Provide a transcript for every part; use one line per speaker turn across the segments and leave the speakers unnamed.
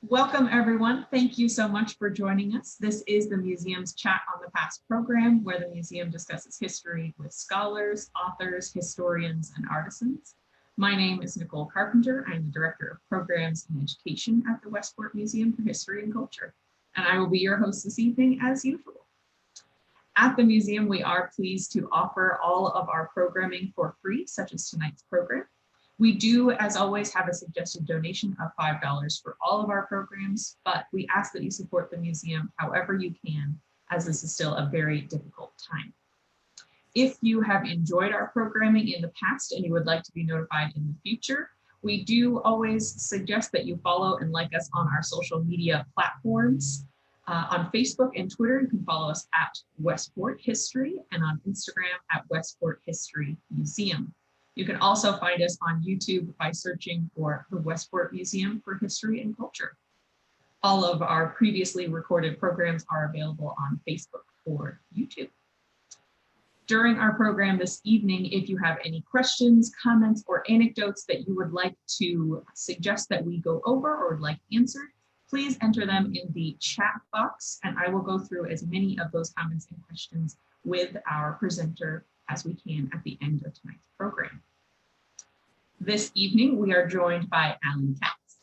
Welcome, everyone. Thank you so much for joining us. This is the museum's Chat on the Past program, where the museum discusses history with scholars, authors, historians, and artisans. My name is Nicole Carpenter. I'm the Director of Programs and Education at the Westport Museum for History and Culture, and I will be your host this evening as usual. At the museum, we are pleased to offer all of our programming for free, such as tonight's program. We do, as always, have a suggested donation of $5 for all of our programs, but we ask that you support the museum however you can, as this is still a very difficult time. If you have enjoyed our programming in the past and you would like to be notified in the future, we do always suggest that you follow and like us on our social media platforms. On Facebook and Twitter, you can follow us at Westport History, and on Instagram at Westport History Museum. You can also find us on YouTube by searching for the Westport Museum for History and Culture. All of our previously recorded programs are available on Facebook or YouTube. During our program this evening, if you have any questions, comments, or anecdotes that you would like to suggest that we go over or would like answered, please enter them in the chat box, and I will go through as many of those comments and questions with our presenter as we can at the end of tonight's program. This evening, we are joined by Alan Katz.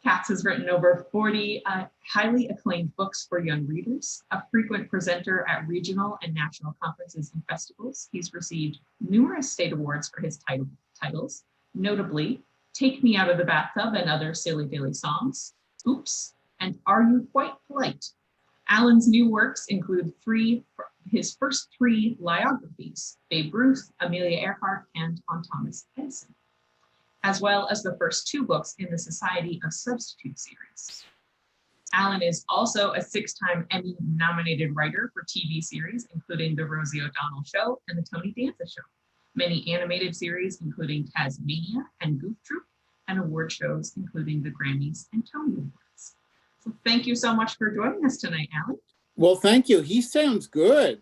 Katz has written over 40 highly acclaimed books for young readers, a frequent presenter at regional and national conferences and festivals. He's received numerous state awards for his titles, notably Take Me Out of the Bathtub and Other Silly Dilly Songs, Oops, and Are You Quite Polite? Alan's new works include his first three Lieographies, Babe Ruth, Amelia Earhart, and on Thomas Edison, as well as the first two books in the Society of Substitute series. Alan is also a six-time Emmy-nominated writer for TV series, including The Rosie O'Donnell Show and The Tony Danza Show, many animated series, including Tasmania and Goof Troop, and award shows, including the Grammys and Tony Awards. So thank you so much for joining us tonight, Alan.
Well, thank you. He sounds good.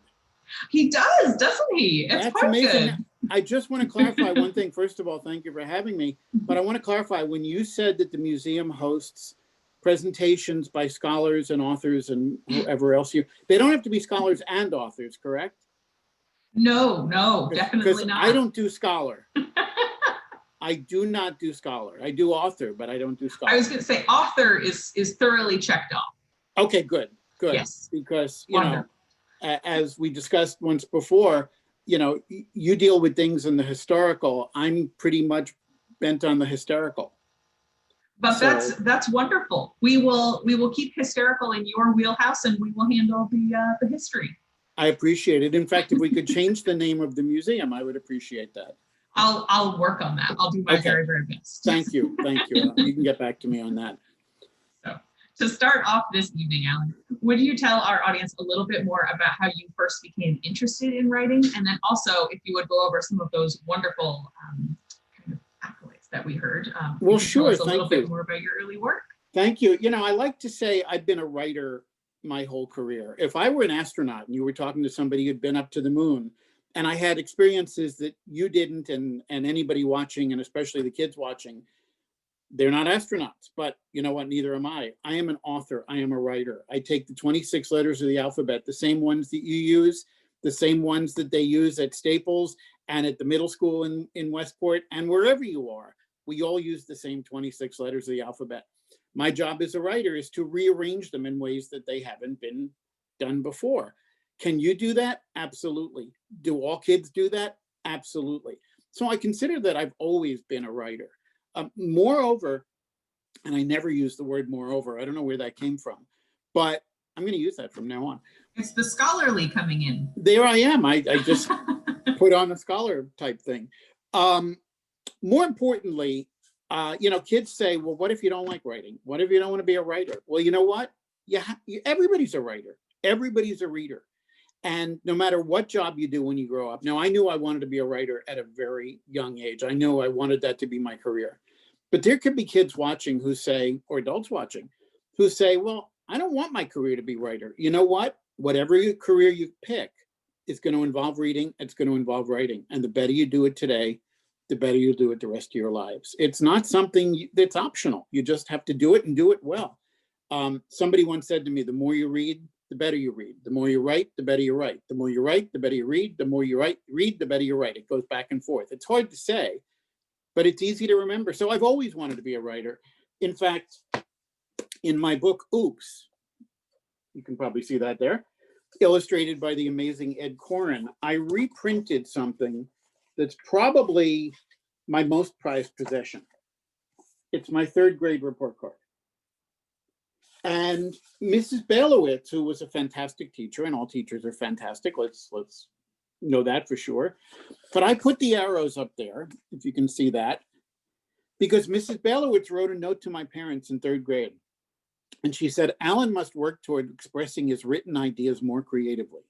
He does, doesn't he? It's
That's
quite
amazing.
good.
I just want to clarify one thing. First of all, thank you for having me. But I want to clarify, when you said that the museum hosts presentations by scholars and authors and whoever else they don't have to be scholars and authors, correct?
No, definitely not.
I don't do scholar. I do not do scholar. I do author, but I don't do scholar.
I was going to say author is thoroughly checked off.
Okay, good.
Yes.
Because, you know, as we discussed once before, you know, you deal with things in the historical. I'm pretty much bent on the hysterical.
But so, that's wonderful. We will keep hysterical in your wheelhouse, and we will handle the history.
I appreciate it. In fact, if we could change the name of the museum, I would appreciate that.
I'll work on that. I'll do my very, very best.
Thank you. Thank you. You can get back to me on that.
So to start off this evening, Alan, would you tell our audience a little bit more about how you first became interested in writing? And then also, if you would go over some of those wonderful kind of accolades that we heard.
Well, sure.
Tell us a little bit more about your early work.
Thank you. You know, I like to say I've been a writer my whole career. If I were an astronaut and you were talking to somebody who'd been up to the moon, and I had experiences that you didn't, and anybody watching, and especially the kids watching, they're not astronauts, but you know what, neither am I. I am an author, I am a writer. I take the 26 letters of the alphabet, the same ones that you use, the same ones that they use at Staples and at the middle school in Westport, and wherever you are, we all use the same 26 letters of the alphabet. My job as a writer is to rearrange them in ways that they haven't been done before. Can you do that? Absolutely. Do all kids do that? Absolutely. So I consider that I've always been a writer. Moreover, and I never use the word moreover, I don't know where that came from, but I'm going to use that from now on.
It's the scholarly coming in.
There I am. I just put on a scholar type thing. More importantly, you know, kids say, well, what if you don't like writing? What if you don't want to be a writer? Well, you know what? Everybody's a writer. Everybody's a reader. And no matter what job you do when you grow up. Now, I knew I wanted to be a writer at a very young age. I knew I wanted that to be my career. But there could be kids watching who say, or adults watching, who say, well, I don't want my career to be writer. You know what? Whatever career you pick is going to involve reading. It's going to involve writing. And the better you do it today, the better you'll do it the rest of your lives. It's not something that's optional. You just have to do it and do it well. Somebody once said to me, the more you read, the better you read. The more you write, the better you write. The more you write, the better you read. The more you read, the better you write. It goes back and forth. It's hard to say, but it's easy to remember. So I've always wanted to be a writer. In fact, in my book, Oops, you can probably see that there, illustrated by the amazing Ed Koren, I reprinted something that's probably my most prized possession. It's my 3rd grade report card. And Mrs. Bailowitz, who was a fantastic teacher, and all teachers are fantastic, let's know that for sure. But I put the arrows up there, if you can see that, because Mrs. Bailowitz wrote a note to my parents in 3rd grade. And she said, Alan must work toward expressing his written ideas more creatively.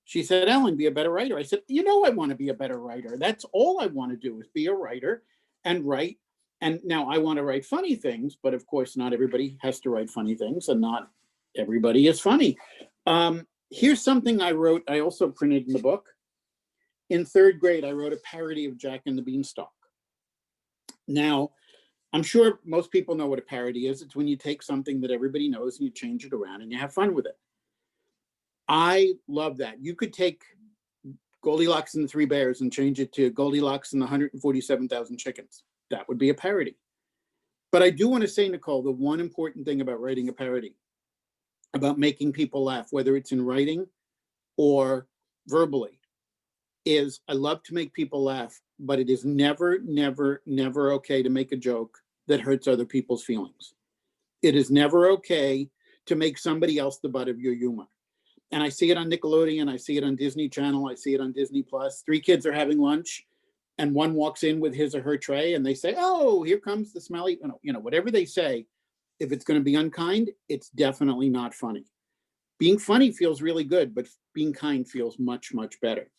She said, Alan, be a better writer. I said, you know, I want to be a better writer. That's all I want to do is be a writer and write. And now I want to write funny things, but of course, not everybody has to write funny things, and not everybody is funny. Here's something I wrote. I also printed in the book. In 3rd grade, I wrote a parody of Jack and the Beanstalk. Now, I'm sure most people know what a parody is. It's when you take something that everybody knows and you change it around and you have fun with it. I love that. You could take Goldilocks and the Three Bears and change it to Goldilocks and the 147,000 Chickens. That would be a parody. But I do want to say, Nicole, the one important thing about writing a parody, about making people laugh, whether it's in writing or verbally, is I love to make people laugh, but it is never, never, never okay to make a joke that hurts other people's feelings. It is never okay to make somebody else the butt of your humor. And I see it on Nickelodeon, I see it on Disney Channel, I see it on Disney Plus. 3 kids are having lunch, and one walks in with his or her tray, and they say, "Oh, here comes the smelly," whatever they say. If it's going to be unkind, it's definitely not funny. Being funny feels really good, but being kind feels much, much better.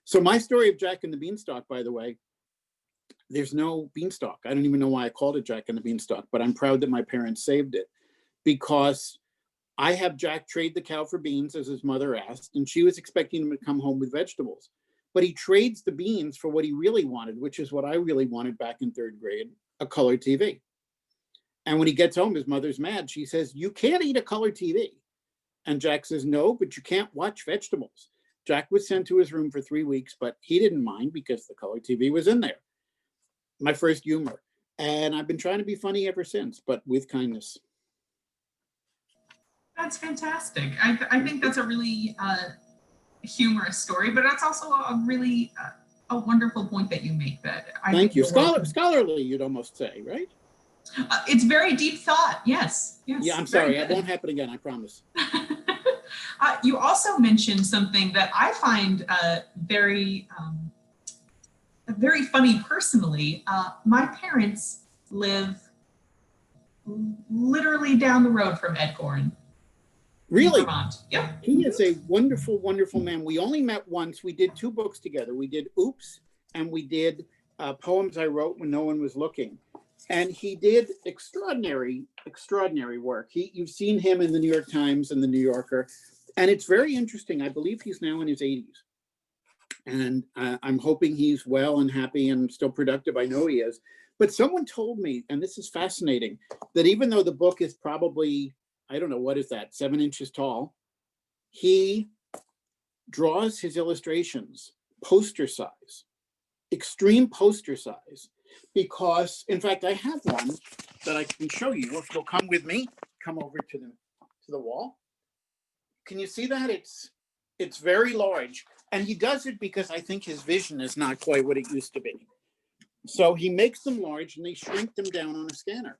So my story of Jack and the Beanstalk, by the way, there's no beanstalk. I don't even know why I called it Jack and the Beanstalk, but I'm proud that my parents saved it, because I have Jack trade the cow for beans, as his mother asked, and she was expecting him to come home with vegetables. But he trades the beans for what he really wanted, which is what I really wanted back in 3rd grade, a color TV. And when he gets home, his mother's mad. She says, "You can't eat a color TV." And Jack says, "No, but you can't watch vegetables." Jack was sent to his room for 3 weeks, but he didn't mind because the color TV was in there. My first humor. And I've been trying to be funny ever since, but with kindness.
That's fantastic. I think that's a really humorous story, but that's also a really a wonderful point that you make. That
Thank you. Scholarly, you'd almost say, right?
It's very deep thought. Yes.
Yeah, I'm sorry. It won't happen again. I promise.
You also mentioned something that I find very funny personally. My parents live literally down the road from Ed Koren.
Really?
Yep.
He is a wonderful, wonderful man. We only met once. We did 2 books together. We did Oops, and we did Poems I Wrote When No One Was Looking. And he did extraordinary, extraordinary work. You've seen him in the New York Times and the New Yorker. And it's very interesting. I believe he's now in his 80s. And I'm hoping he's well and happy and still productive. I know he is. But someone told me, and this is fascinating, that even though the book is probably, I don't know, what is that, 7 inches tall, he draws his illustrations poster size, extreme poster size, because, in fact, I have one that I can show you. If you'll come with me, come over to the wall. Can you see that? It's very large. And he does it because I think his vision is not quite what it used to be. So he makes them large and they shrink them down on a scanner.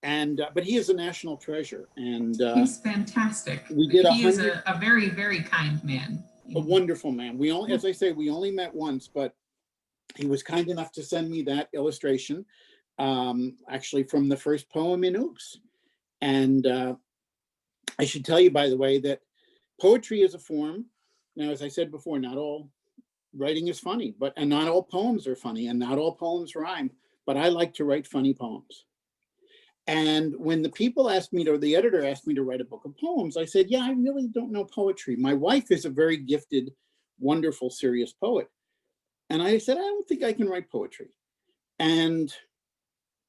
And but he is a national treasure. And
he's fantastic. He is a very, very kind man.
A wonderful man. We only, as I say, we only met once, but he was kind enough to send me that illustration, actually from the first poem in Oops. And I should tell you, by the way, that poetry is a form. Now, as I said before, not all writing is funny, and not all poems are funny, and not all poems rhyme, but I like to write funny poems. And when the editor asked me to write a book of poems, I said, yeah, I really don't know poetry. My wife is a very gifted, wonderful, serious poet. And I said, I don't think I can write poetry. And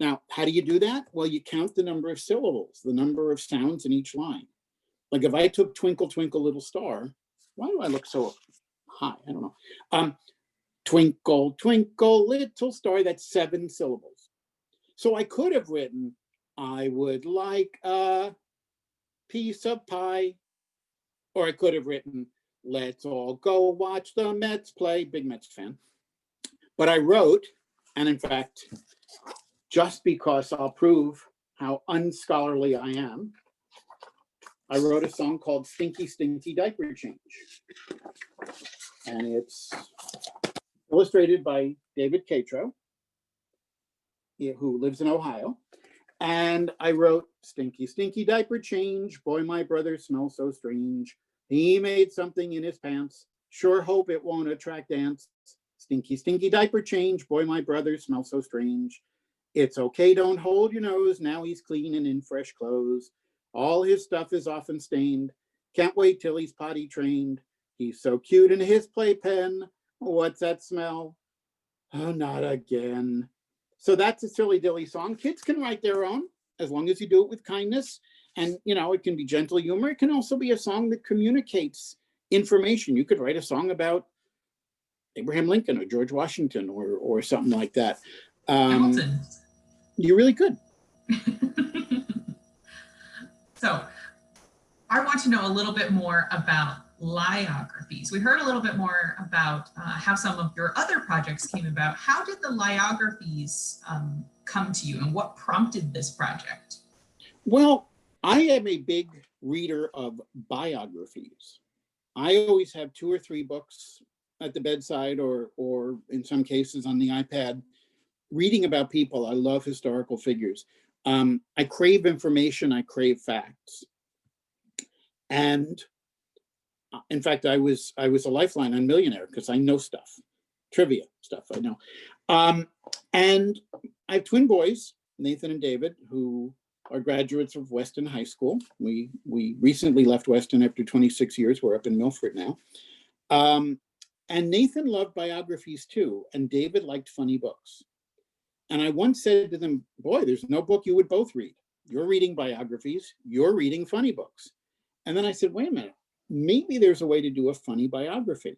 Now, how do you do that? Well, you count the number of syllables, the number of sounds in each line. Like if I took Twinkle, Twinkle, Little Star, why do I look so high? I don't know. Twinkle, twinkle, little star, that's 7 syllables. So I could have written, I would like a piece of pie. Or I could have written, let's all go watch the Mets play. Big Mets fan. But I wrote, and in fact, just because I'll prove how unscholarly I am, I wrote a song called Stinky, Stinky Diaper Change. And it's illustrated by David Catro, who lives in Ohio. And I wrote, stinky, stinky diaper change. Boy, my brother smells so strange. He made something in his pants. Sure hope it won't attract ants. Stinky, stinky diaper change. Boy, my brother smells so strange. It's okay, don't hold your nose. Now he's clean and in fresh clothes. All his stuff is often stained. Can't wait till he's potty trained. He's so cute in his playpen. What's that smell? Oh, not again. So that's a silly dilly song. Kids can write their own as long as you do it with kindness. And, you know, it can be gentle humor. It can also be a song that communicates information. You could write a song about Abraham Lincoln or George Washington or something like that.
Hamilton.
You really could.
So I want to know a little bit more about Lieographies. We heard a little bit more about how some of your other projects came about. How did the Lieographies come to you, and what prompted this project?
Well, I am a big reader of biographies. I always have 2 or 3 books at the bedside or in some cases on the iPad, reading about people. I love historical figures. I crave information, I crave facts. And in fact, I was a lifeline on Millionaire because I know stuff, trivia stuff I know. And I have twin boys, Nathan and David, who are graduates of Weston High School. We recently left Weston after 26 years. We're up in Milford now. And Nathan loved biographies too, and David liked funny books. And I once said to them, boy, there's no book you would both read. You're reading biographies, you're reading funny books. And then I said, wait a minute, maybe there's a way to do a funny biography.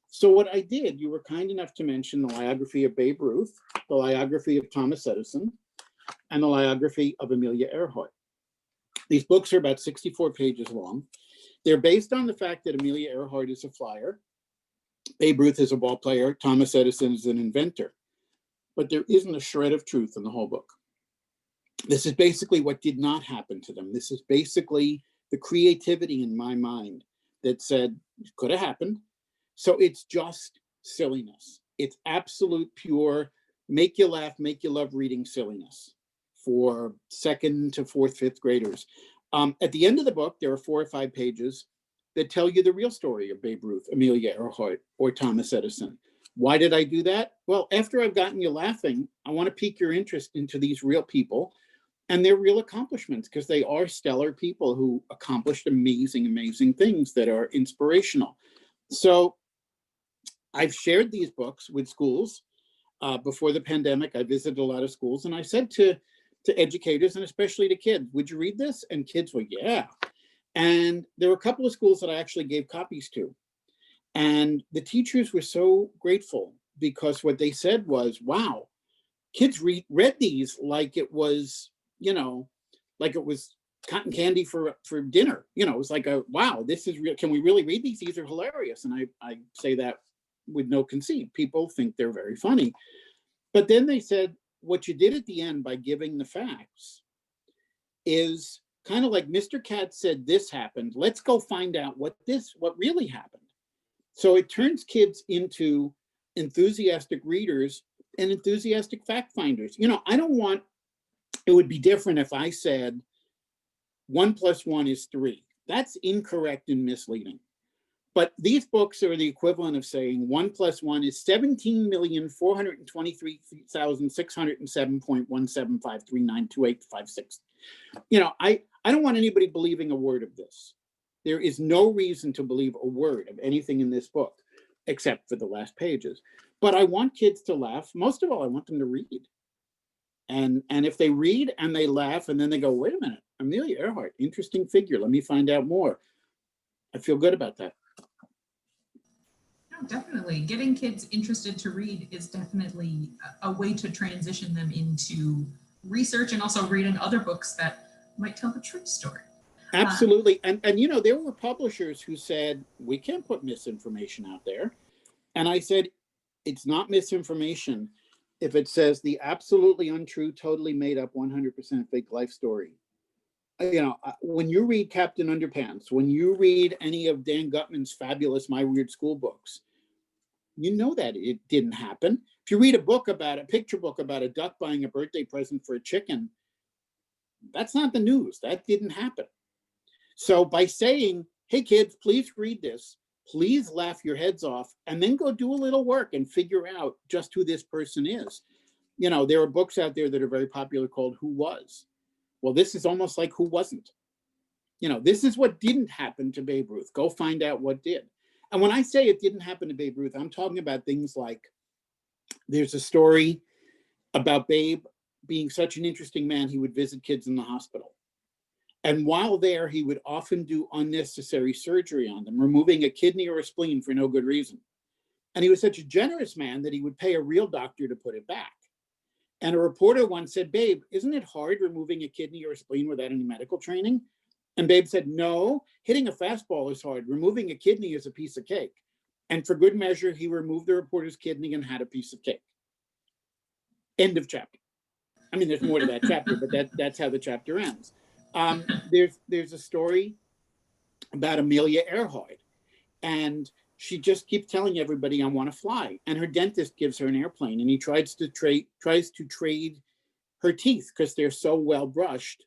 So what I did, you were kind enough to mention the biography of Babe Ruth, the biography of Thomas Edison, and the biography of Amelia Earhart. These books are about 64 pages long. They're based on the fact that Amelia Earhart is a flyer, Babe Ruth is a ball player, Thomas Edison is an inventor. But there isn't a shred of truth in the whole book. This is basically what did not happen to them. This is basically the creativity in my mind that said it could have happened. So it's just silliness. It's absolute pure, make you laugh, make you love reading silliness for 2nd to 4th, 5th graders. At the end of the book, there are 4 or 5 pages that tell you the real story of Babe Ruth, Amelia Earhart, or Thomas Edison. Why did I do that? Well, after I've gotten you laughing, I want to pique your interest into these real people and their real accomplishments, because they are stellar people who accomplished amazing, amazing things that are inspirational. So I've shared these books with schools. Before the pandemic, I visited a lot of schools, and I said to educators, and especially to kids, would you read this? And kids were, yeah. And there were a couple of schools that I actually gave copies to. And the teachers were so grateful, because what they said was, wow, kids read these like it was, you know, like it was cotton candy for dinner. You know, it was like, wow, this is real. Can we really read these? These are hilarious. And I say that with no conceit. People think they're very funny. But then they said, what you did at the end by giving the facts is kind of like Mr. Katz said, this happened. Let's go find out what really happened. So it turns kids into enthusiastic readers and enthusiastic fact finders. You know, I don't want, it would be different if I said 1 + 1 is 3. That's incorrect and misleading. But these books are the equivalent of saying 1 + 1 is 17,423,607.175392856. You know, I don't want anybody believing a word of this. There is no reason to believe a word of anything in this book, except for the last pages. But I want kids to laugh. Most of all, I want them to read. And if they read and they laugh and then they go, wait a minute, Amelia Earhart, interesting figure. Let me find out more. I feel good about that.
No, definitely. Getting kids interested to read is definitely a way to transition them into research and also reading other books that might tell the true story.
Absolutely. And you know, there were publishers who said, we can't put misinformation out there. And I said, it's not misinformation if it says the absolutely untrue, totally made up 100% fake life story. You know, when you read Captain Underpants, when you read any of Dan Gutman's fabulous My Weird School books, you know that it didn't happen. If you read a picture book about a duck buying a birthday present for a chicken, that's not the news. That didn't happen. So by saying, hey kids, please read this, please laugh your heads off, and then go do a little work and figure out just who this person is. You know, there are books out there that are very popular called Who Was? Well, this is almost like Who Wasn't? You know, this is what didn't happen to Babe Ruth. Go find out what did. And when I say it didn't happen to Babe Ruth, I'm talking about things like there's a story about Babe being such an interesting man, he would visit kids in the hospital. And while there, he would often do unnecessary surgery on them, removing a kidney or a spleen for no good reason. And he was such a generous man that he would pay a real doctor to put it back. And a reporter once said, Babe, isn't it hard removing a kidney or a spleen without any medical training? And Babe said, no, hitting a fastball is hard. Removing a kidney is a piece of cake. And for good measure, he removed the reporter's kidney and had a piece of cake. End of chapter. I mean, there's more to that chapter, but that's how the chapter ends. There's a story about Amelia Earhart, and she just keeps telling everybody, I want to fly. And her dentist gives her an airplane, and he tries to trade her teeth because they're so well brushed.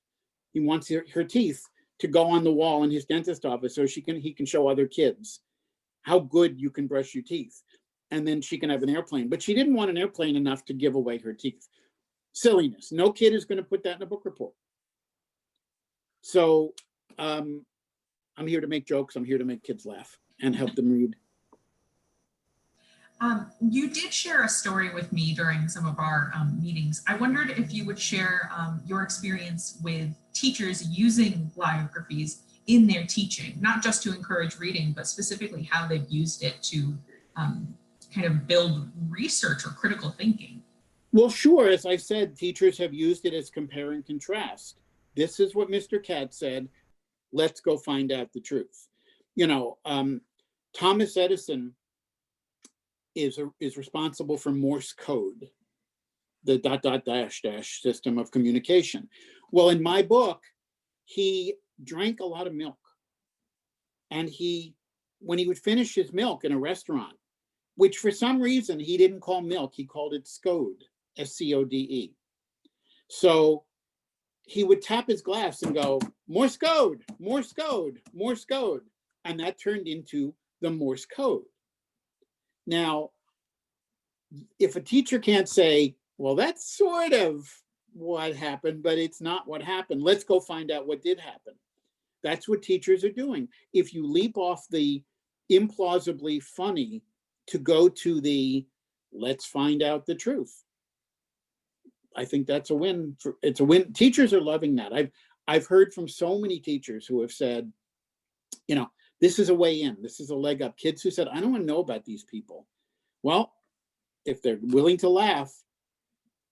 He wants her teeth to go on the wall in his dentist office so he can show other kids how good you can brush your teeth. And then she can have an airplane. But she didn't want an airplane enough to give away her teeth. Silliness. No kid is going to put that in a book report. So I'm here to make jokes. I'm here to make kids laugh and help them read.
You did share a story with me during some of our meetings. I wondered if you would share your experience with teachers using Lieographies in their teaching, not just to encourage reading, but specifically how they've used it to kind of build research or critical thinking.
Well, sure. As I said, teachers have used it as compare and contrast. This is what Mr. Katz said. Let's go find out the truth. You know, Thomas Edison is responsible for Morse code, the ... system of communication. Well, in my book, he drank a lot of milk. And when he would finish his milk in a restaurant, which for some reason he didn't call milk, he called it scode, SCODE. So he would tap his glass and go, Morse code, Morse code, Morse code. And that turned into the Morse code. Now, if a teacher can't say, well, that's sort of what happened, but it's not what happened, let's go find out what did happen. That's what teachers are doing. If you leap off the implausibly funny to go to the let's find out the truth, I think that's a win. It's a win. Teachers are loving that. I've heard from so many teachers who have said, you know, this is a way in. This is a leg up. Kids who said, I don't want to know about these people. Well, if they're willing to laugh,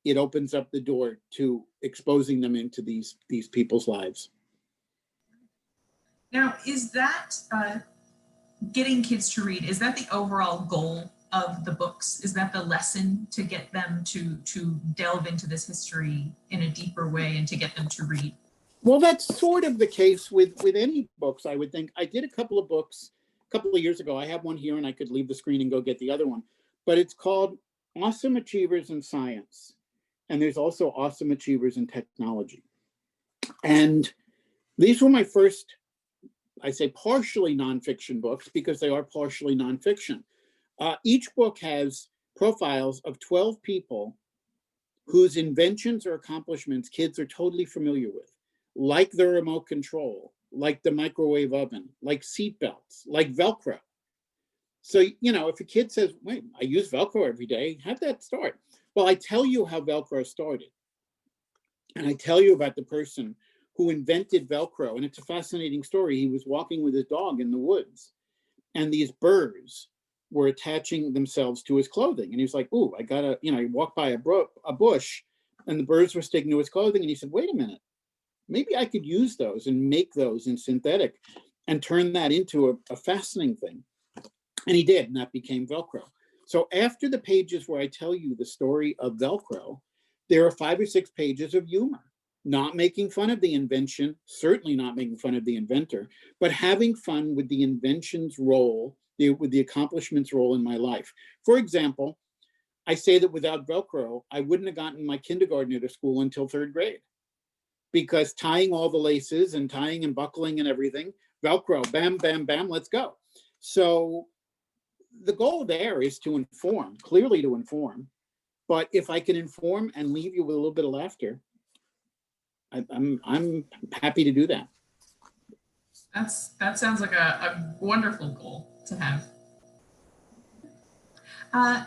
it opens up the door to exposing them into these people's lives.
Now, is that getting kids to read, is that the overall goal of the books? Is that the lesson to get them to delve into this history in a deeper way and to get them to read?
Well, that's sort of the case with any books, I would think. I did a couple of books a couple of years ago. I have one here and I could leave the screen and go get the other one. But it's called Awesome Achievers in Science. And there's also Awesome Achievers in Technology. And these were my first, I say partially nonfiction books because they are partially nonfiction. Each book has profiles of 12 people whose inventions or accomplishments kids are totally familiar with, like the remote control, like the microwave oven, like seatbelts, like Velcro. So, you know, if a kid says, wait, I use Velcro every day, have that start. Well, I tell you how Velcro started. And I tell you about the person who invented Velcro. And it's a fascinating story. He was walking with his dog in the woods, and these burrs were attaching themselves to his clothing. And he was like, ooh, I gotta, he walked by a bush and the birds were sticking to his clothing. And he said, wait a minute, maybe I could use those and make those in synthetic and turn that into a fastening thing. And he did, and that became Velcro. So after the pages where I tell you the story of Velcro, there are 5 or 6 pages of humor, not making fun of the invention, certainly not making fun of the inventor, but having fun with the invention's role, with the accomplishment's role in my life. For example, I say that without Velcro, I wouldn't have gotten my kindergartner to school until 3rd grade, because tying all the laces and tying and buckling and everything, Velcro, bam, bam, bam, let's go. So the goal there is to inform, clearly to inform. But if I can inform and leave you with a little bit of laughter, I'm happy to do that.
That sounds like a wonderful goal to have.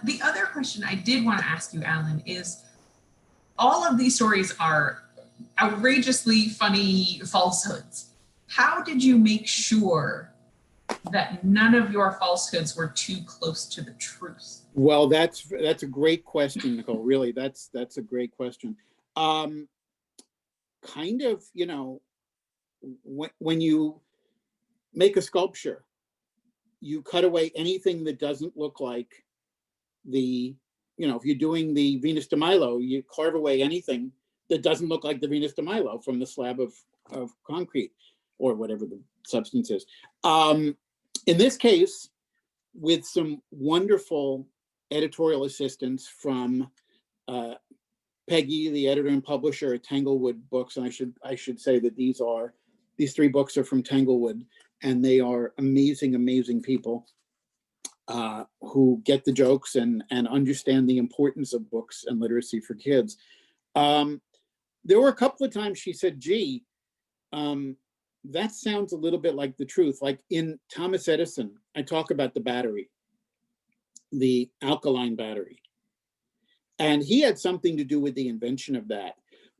The other question I did want to ask you, Alan, is all of these stories are outrageously funny falsehoods. How did you make sure that none of your falsehoods were too close to the truth?
Well, that's a great question, Nicole. Really, that's a great question. Kind of, when you make a sculpture, you cut away anything that doesn't look like the, if you're doing the Venus de Milo, you carve away anything that doesn't look like the Venus de Milo from the slab of concrete or whatever the substance is. In this case, with some wonderful editorial assistance from Peggy, the editor and publisher at Tanglewood Books, and I should say that these 3 books are from Tanglewood, and they are amazing, amazing people who get the jokes and understand the importance of books and literacy for kids. There were a couple of times she said, gee, that sounds a little bit like the truth. Like in Thomas Edison, I talk about the battery, the alkaline battery. And he had something to do with the invention of that.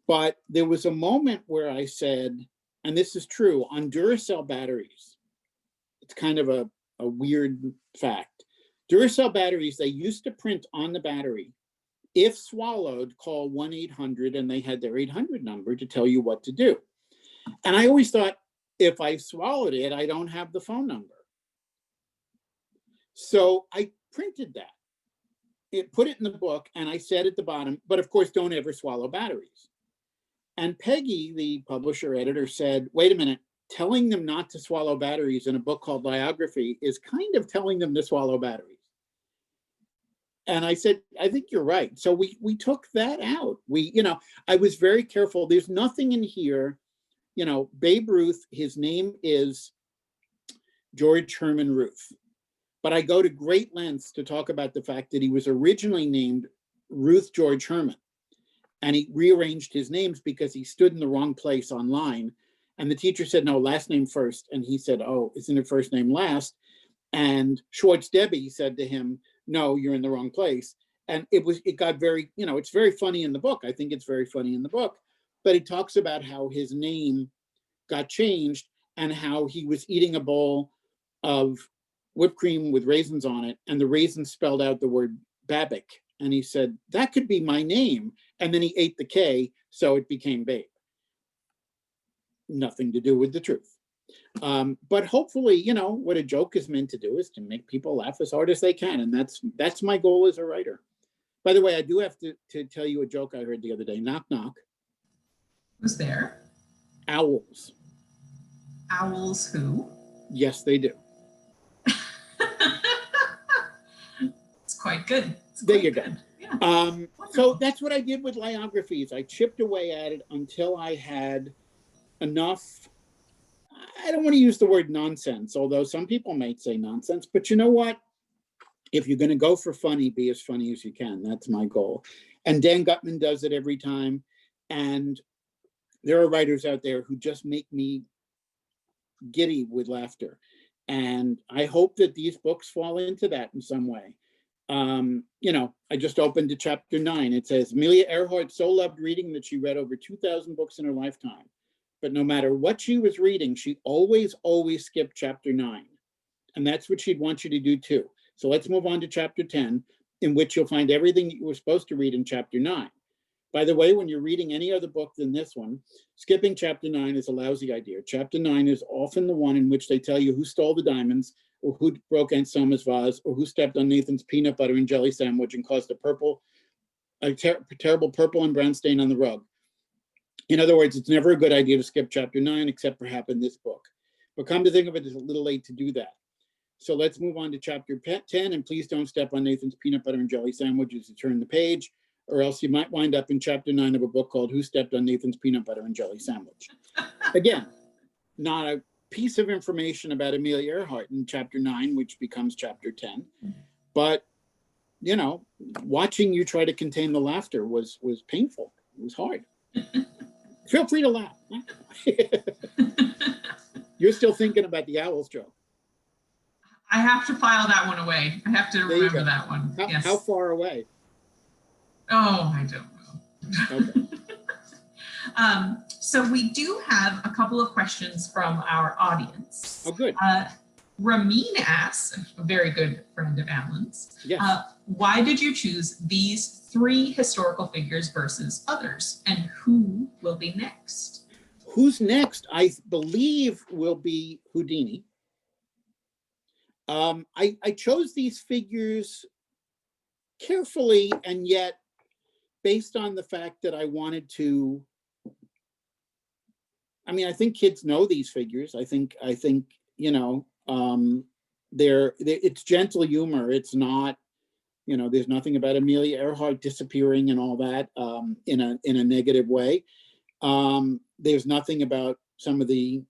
But there was a moment where I said, and this is true, on Duracell batteries, it's kind of a weird fact. Duracell batteries, they used to print on the battery, if swallowed, call 1-800, and they had their 800 number to tell you what to do. And I always thought, if I swallowed it, I don't have the phone number. So I printed that. Put it in the book, and I said at the bottom, but of course, don't ever swallow batteries. And Peggy, the publisher editor, said, wait a minute, telling them not to swallow batteries in a book called Lieography is kind of telling them to swallow batteries. And I said, I think you're right. So we took that out. I was very careful. There's nothing in here, Babe Ruth, his name is George Herman Ruth. But I go to great lengths to talk about the fact that he was originally named Ruth George Herman. And he rearranged his names because he stood in the wrong place online. And the teacher said, no, last name first. And he said, oh, isn't it first name last? And Schwartz Debbie said to him, no, you're in the wrong place. And it got very, it's very funny in the book. I think it's very funny in the book. But it talks about how his name got changed and how he was eating a bowl of whipped cream with raisins on it, and the raisins spelled out the word Babic. And he said, that could be my name. And then he ate the K, so it became Babe. Nothing to do with the truth. But hopefully, what a joke is meant to do is to make people laugh as hard as they can. And that's my goal as a writer. By the way, I do have to tell you a joke I heard the other day. Knock, knock.
Who's there?
Owls.
Owls who?
Yes, they do.
It's quite good.
There you go.
Yeah.
So that's what I did with Lieographies. I chipped away at it until I had enough. I don't want to use the word nonsense, although some people might say nonsense, but you know what? If you're going to go for funny, be as funny as you can. That's my goal. And Dan Gutman does it every time. And there are writers out there who just make me giddy with laughter. And I hope that these books fall into that in some way. You know, I just opened to chapter 9. It says, Amelia Earhart so loved reading that she read over 2,000 books in her lifetime. But no matter what she was reading, she always skipped chapter 9. And that's what she'd want you to do too. So let's move on to chapter 10, in which you'll find everything that you were supposed to read in chapter 9. By the way, when you're reading any other book than this one, skipping chapter 9 is a lousy idea. Chapter 9 is often the one in which they tell you who stole the diamonds, or who broke Aunt Selma's vase, or who stepped on Nathan's peanut butter and jelly sandwich and caused a terrible purple and brown stain on the rug. In other words, it's never a good idea to skip chapter 9, except perhaps in this book. But come to think of it, it's a little late to do that. So let's move on to chapter 10, and please don't step on Nathan's peanut butter and jelly sandwich as you turn the page, or else you might wind up in chapter 9 of a book called Who Stepped on Nathan's Peanut Butter and Jelly Sandwich. Again, not a piece of information about Amelia Earhart in chapter 9, which becomes chapter 10. But, you know, watching you try to contain the laughter was painful. It was hard. Feel free to laugh. You're still thinking about the owls joke.
I have to file that one away. I have to remember that one. Yes.
How far away?
Oh, I don't know.
Okay.
So we do have a couple of questions from our audience.
Oh, good.
Ramin asks, a very good friend of Alan's,
yes.
Why did you choose these 3 historical figures versus others? And who will be next?
Who's next? I believe will be Houdini. I chose these figures carefully, and yet based on the fact that I wanted to, I mean, I think kids know these figures. I think, you know, it's gentle humor. It's not, you know, there's nothing about Amelia Earhart disappearing and all that in a negative way. There's nothing about some of the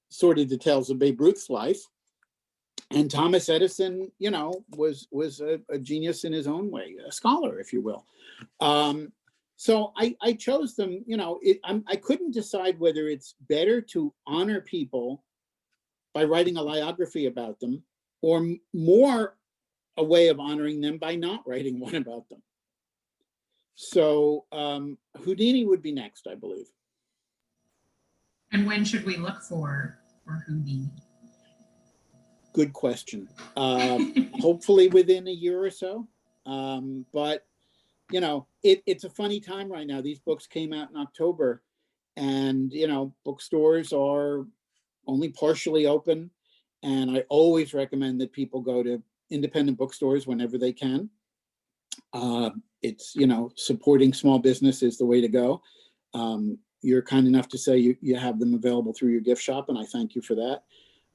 sordid details of Babe Ruth's life. And Thomas Edison, you know, was a genius in his own way, a scholar, if you will. So I chose them, you know, I couldn't decide whether it's better to honor people by writing a Lieography about them, or more a way of honoring them by not writing one about them. So Houdini would be next, I believe.
And when should we look for Houdini?
Good question. Hopefully within a year or so. But, you know, it's a funny time right now. These books came out in October, and, you know, bookstores are only partially open. And I always recommend that people go to independent bookstores whenever they can. It's, you know, supporting small business is the way to go. You're kind enough to say you have them available through your gift shop, and I thank you for that.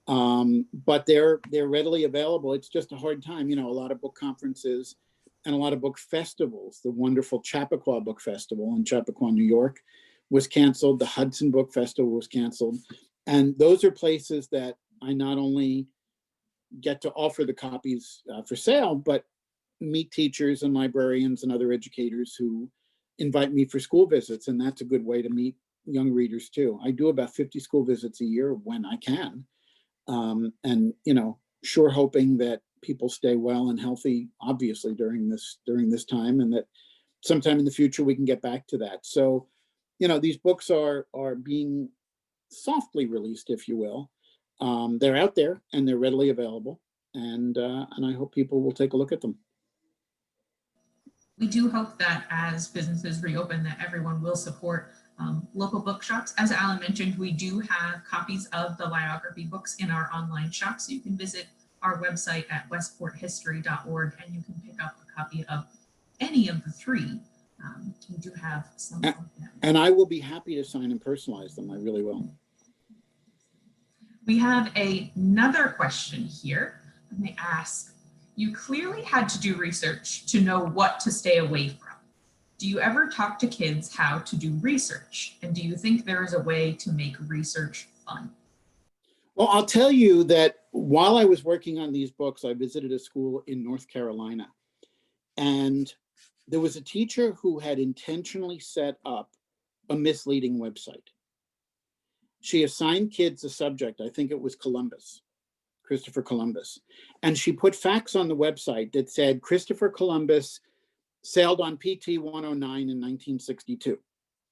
But they're readily available. It's just a hard time. You know, a lot of book conferences and a lot of book festivals. The wonderful Chappaqua Book Festival in Chappaqua, New York was canceled. The Hudson Book Festival was canceled. And those are places that I not only get to offer the copies for sale, but meet teachers and librarians and other educators who invite me for school visits. And that's a good way to meet young readers too. I do about 50 school visits a year when I can. And, you know, sure hoping that people stay well and healthy, obviously during this time, and that sometime in the future we can get back to that. So, you know, these books are being softly released, if you will. They're out there and they're readily available, and I hope people will take a look at them.
We do hope that as businesses reopen, that everyone will support local bookshops. As Alan mentioned, we do have copies of the Lieography books in our online shop, so you can visit our website at westporthistory.org and you can pick up a copy of any of the 3. We do have some of them.
And I will be happy to sign and personalize them. I really will.
We have another question here, and they ask, you clearly had to do research to know what to stay away from. Do you ever talk to kids how to do research? And do you think there is a way to make research fun?
Well, I'll tell you that while I was working on these books, I visited a school in North Carolina, and there was a teacher who had intentionally set up a misleading website. She assigned kids a subject, I think it was Columbus, Christopher Columbus. And she put facts on the website that said Christopher Columbus sailed on PT 109 in 1962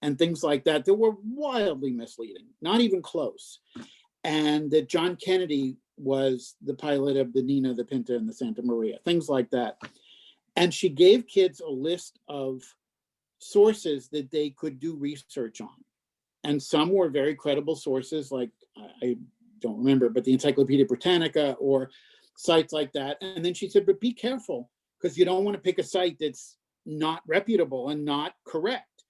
and things like that that were wildly misleading, not even close. And that John Kennedy was the pilot of the Nina, the Pinta, and the Santa Maria, things like that. And she gave kids a list of sources that they could do research on. And some were very credible sources, like I don't remember, but the Encyclopedia Britannica or sites like that. And then she said, but be careful, because you don't want to pick a site that's not reputable and not correct.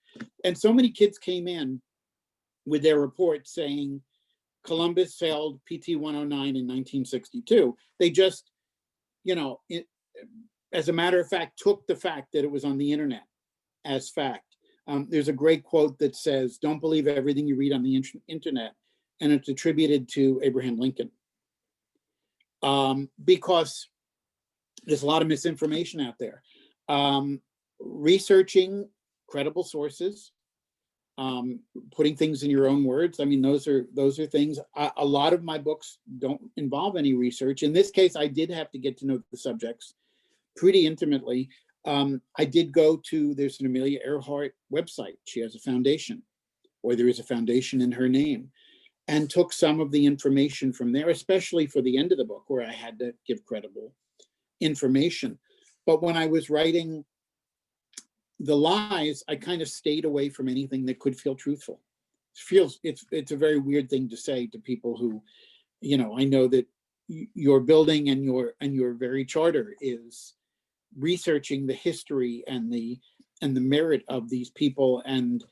And so many kids came in with their report saying Columbus sailed PT 109 in 1962. They just, as a matter of fact, took the fact that it was on the internet as fact. There's a great quote that says, don't believe everything you read on the internet, and it's attributed to Abraham Lincoln. Because there's a lot of misinformation out there. Researching credible sources, putting things in your own words. I mean, those are things. A lot of my books don't involve any research. In this case, I did have to get to know the subjects pretty intimately. I did go to, there's an Amelia Earhart website. She has a foundation, or there is a foundation in her name, and took some of the information from there, especially for the end of the book where I had to give credible information. But when I was writing the lies, I kind of stayed away from anything that could feel truthful. It's a very weird thing to say to people who, I know that your building and your very charter is researching the history and the merit of these people and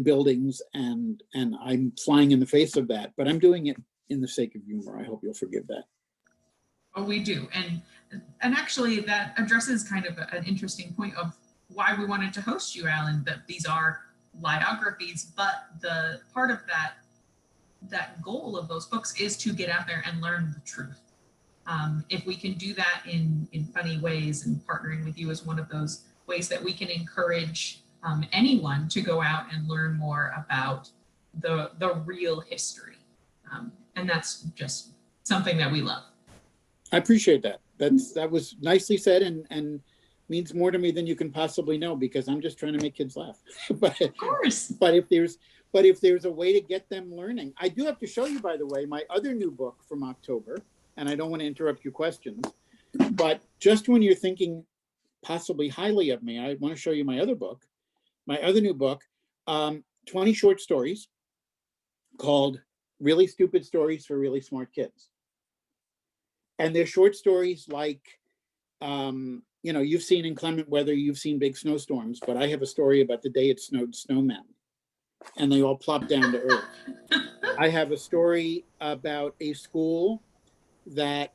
buildings, and I'm flying in the face of that, but I'm doing it in the sake of humor. I hope you'll forgive that.
Oh, we do. And actually that addresses kind of an interesting point of why we wanted to host you, Alan, that these are Lieographies, but the part of that goal of those books is to get out there and learn the truth. If we can do that in funny ways, and partnering with you is one of those ways that we can encourage anyone to go out and learn more about the real history. And that's just something that we love. I
appreciate that. That was nicely said and means more to me than you can possibly know, because I'm just trying to make kids laugh. But
of course.
But if there's a way to get them learning, I do have to show you, by the way, my other new book from October, and I don't want to interrupt your questions, but just when you're thinking possibly highly of me, I want to show you my other new book, 20 short stories called Really Stupid Stories for Really Smart Kids. And they're short stories like, you've seen inclement weather, you've seen big snowstorms, but I have a story about the day it snowed snowmen and they all plopped down to earth. I have a story about a school that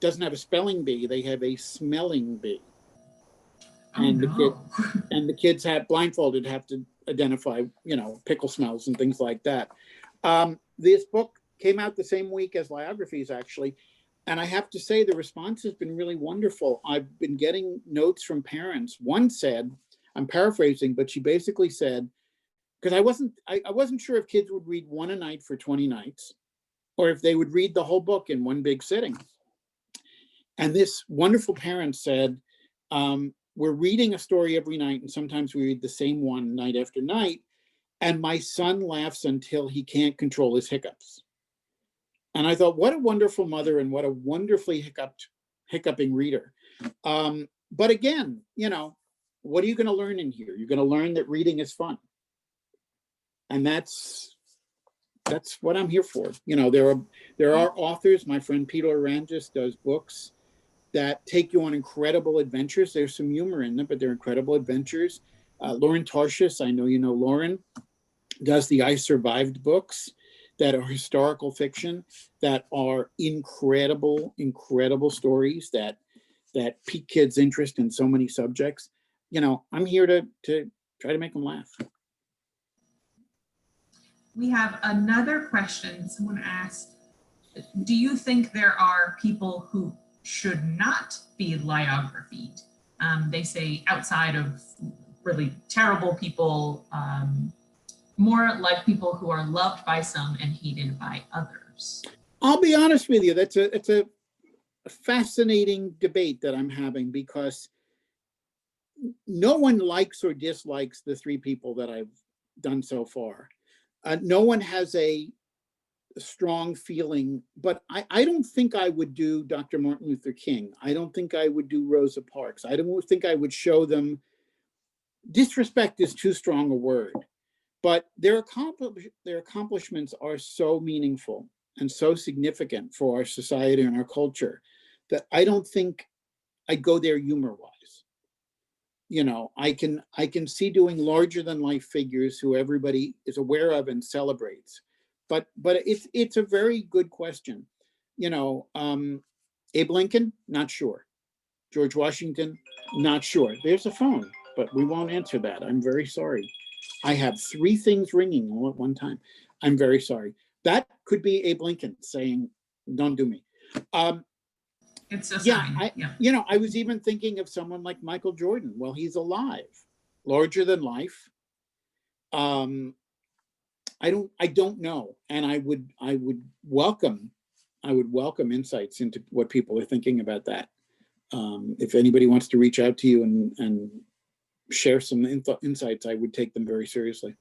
doesn't have a spelling bee, they have a smelling bee. And the kids have blindfolded have to identify, pickle smells and things like that. This book came out the same week as Lieographies, actually. And I have to say the response has been really wonderful. I've been getting notes from parents. One said, I'm paraphrasing, but she basically said, because I wasn't sure if kids would read one a night for 20 nights, or if they would read the whole book in one big sitting. And this wonderful parent said, we're reading a story every night, and sometimes we read the same one night after night, and my son laughs until he can't control his hiccups. And I thought, what a wonderful mother and what a wonderfully hiccuping reader. But again, what are you going to learn in here? You're going to learn that reading is fun. And that's what I'm here for. There are authors. My friend Peter Arangis does books that take you on incredible adventures. There's some humor in them, but they're incredible adventures. Lauren Tarshis, I know you know Lauren, does the I Survived books that are historical fiction, that are incredible, incredible stories that pique kids' interest in so many subjects. I'm here to try to make them laugh.
We have another question. Someone asked, do you think there are people who should not be Lieographied? They say outside of really terrible people, more like people who are loved by some and hated by others.
I'll be honest with you. It's a fascinating debate that I'm having, because no one likes or dislikes the three people that I've done so far. No one has a strong feeling, but I don't think I would do Dr. Martin Luther King. I don't think I would do Rosa Parks. I don't think I would show them. Disrespect is too strong a word, but their accomplishments are so meaningful and so significant for our society and our culture that I don't think I'd go there humor-wise. You know, I can see doing larger than life figures who everybody is aware of and celebrates. But it's a very good question. You know, Abe Lincoln, not sure. George Washington, not sure. There's a phone, but we won't answer that. I'm very sorry. I have three things ringing all at one time. I'm very sorry. That could be Abe Lincoln saying, "Don't do me."
It's a
Yeah,
sign.
you know, I was even thinking of someone like Michael Jordan. Well, he's alive, larger than life. I don't know, and I would welcome insights into what people are thinking about that. If anybody wants to reach out to you and share some insights, I would take them very seriously.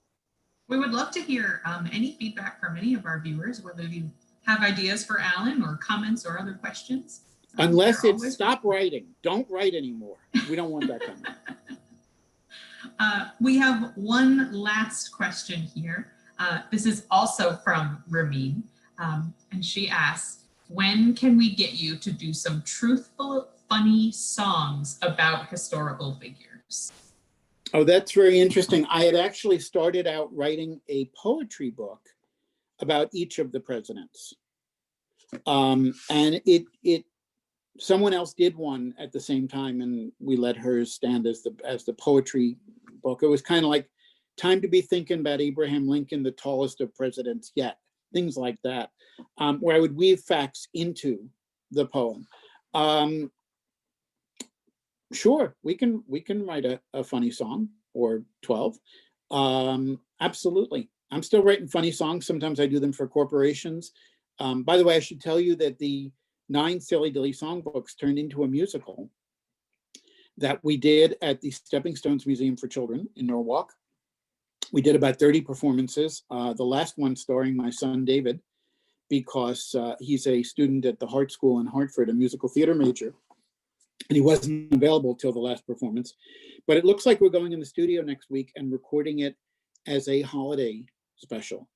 We would love to hear any feedback from any of our viewers, whether you have ideas for Alan or comments or other questions.
Unless it's stop writing. Don't write anymore. We don't want that coming.
We have one last question here. This is also from Ramin, and she asks, when can we get you to do some truthful, funny songs about historical figures?
Oh, that's very interesting. I had actually started out writing a poetry book about each of the presidents. And someone else did one at the same time, and we let hers stand as the poetry book. It was kind of like time to be thinking about Abraham Lincoln, the tallest of presidents yet, things like that, where I would weave facts into the poem. Sure, we can write a funny song or 12. Absolutely. I'm still writing funny songs. Sometimes I do them for corporations. By the way, I should tell you that the 9 Silly Dilly songbooks turned into a musical that we did at the Stepping Stones Museum for Children in Norwalk. We did about 30 performances, the last one starring my son, David, because he's a student at the Hart School in Hartford, a musical theater major, and he wasn't available till the last performance. But it looks like we're going in the studio next week and recording it as a holiday special.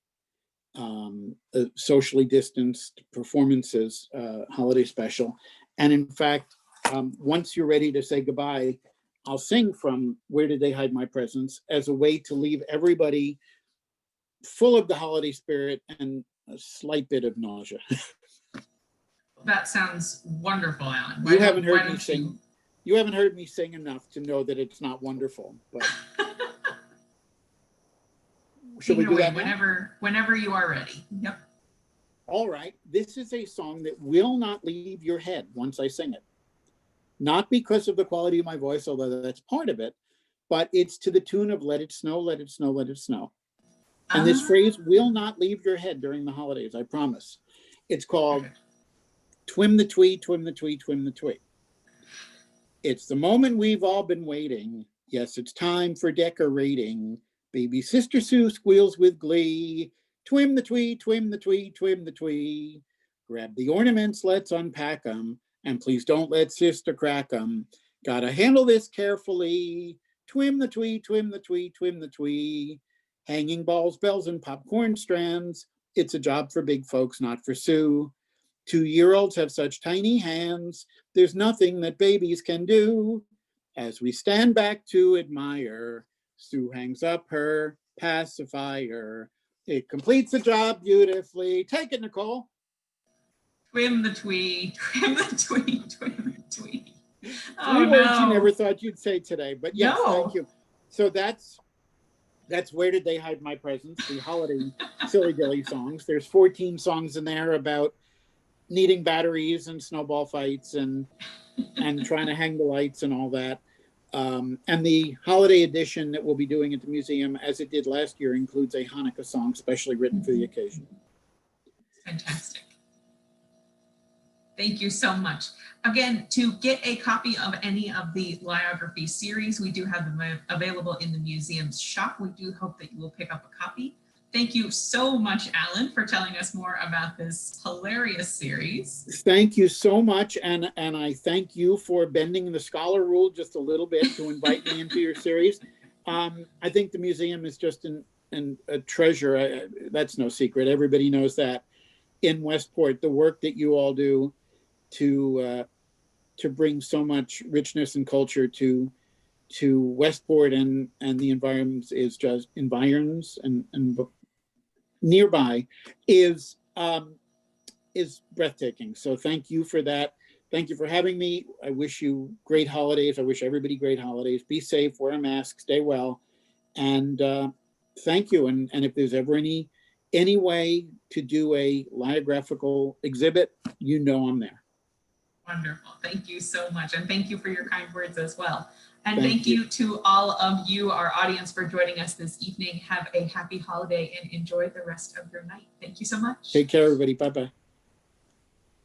Socially distanced performances, holiday special. And in fact, once you're ready to say goodbye, I'll sing from Where Did They Hide My Presents as a way to leave everybody full of the holiday spirit and a slight bit of nausea.
That sounds wonderful, Alan.
You haven't heard me sing. You haven't heard me sing enough to know that it's not wonderful. But should we do that
whenever you are ready? Yep.
All right. This is a song that will not leave your head once I sing it. Not because of the quality of my voice, although that's part of it, but it's to the tune of Let It Snow, Let It Snow, Let It Snow. And this phrase will not leave your head during the holidays, I promise. It's called Twim the Twee, Twim the Twee, Twim the Twee. It's the moment we've all been waiting. Yes, it's time for decorating. Baby Sister Sue squeals with glee. Twim the twee, twim the twee, twim the twee. Grab the ornaments, let's unpack them. And please don't let Sister crack them. Gotta handle this carefully. Twim the twee, twim the twee, twim the twee. Hanging balls, bells, and popcorn strands. It's a job for big folks, not for Sue. 2-year-olds have such tiny hands. There's nothing that babies can do. As we stand back to admire, Sue hangs up her pacifier. It completes the job beautifully. Take it, Nicole.
Twim the twee, twim the twee, twim the twee.
Three words you never thought you'd say today, but yes, thank you. So that's Where Did They Hide My Presents, the holiday Silly Dilly songs. There's 14 songs in there about needing batteries and snowball fights and trying to hang the lights and all that. And the holiday edition that we'll be doing at the museum, as it did last year, includes a Hanukkah song specially written for the occasion.
Fantastic. Thank you so much. Again, to get a copy of any of the Lieography series, we do have them available in the museum's shop. We do hope that you will pick up a copy. Thank you so much, Alan, for telling us more about this hilarious series.
Thank you so much. And I thank you for bending the scholar rule just a little bit to invite me into your series. I think the museum is just a treasure. That's no secret. Everybody knows that in Westport, the work that you all do to bring so much richness and culture to Westport and the environs is just environs and nearby is breathtaking. So thank you for that. Thank you for having me. I wish you great holidays. I wish everybody great holidays. Be safe, wear a mask, stay well, and thank you. And if there's ever any way to do a Lieographical exhibit, you know I'm there.
Wonderful. Thank you so much. And thank you for your kind words as well. And
Thank
thank you to all of you, our audience, for joining us this evening. Have a happy holiday and enjoy the rest of your night. Thank you so much.
Take care, everybody. Bye-bye.